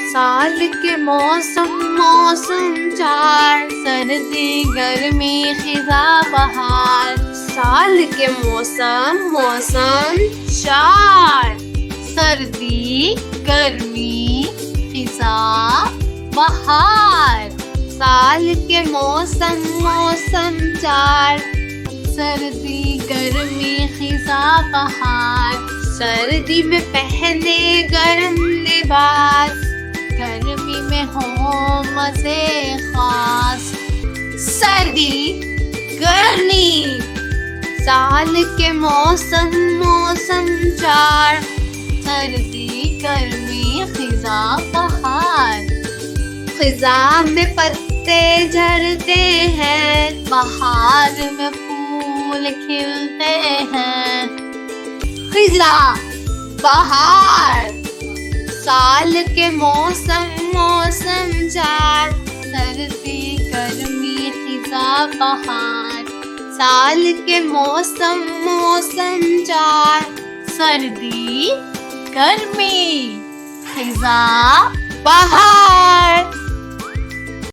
साल के मौसम मौसम चार, सर्दी गर्मी खिजा बहार। साल के मौसम मौसम चार, सर्दी गर्मी खिजा बहार। साल के मौसम मौसम चार, सर्दी गर्मी खिजा बहार। सर्दी में पहने गर्म लिबास, गर्मी में हो मजे खास। सर्दी गर्मी। साल के मौसम मौसम चार, सर्दी गर्मी खिजा बहार। खिजा में पत्ते झड़ते हैं, बहार में फूल खिलते हैं। खिजा बहार। साल के मौसम मौसम चार, सर्दी गर्मी खिजा बहार। साल के मौसम मौसम चार, सर्दी गर्मी खिजा बहार।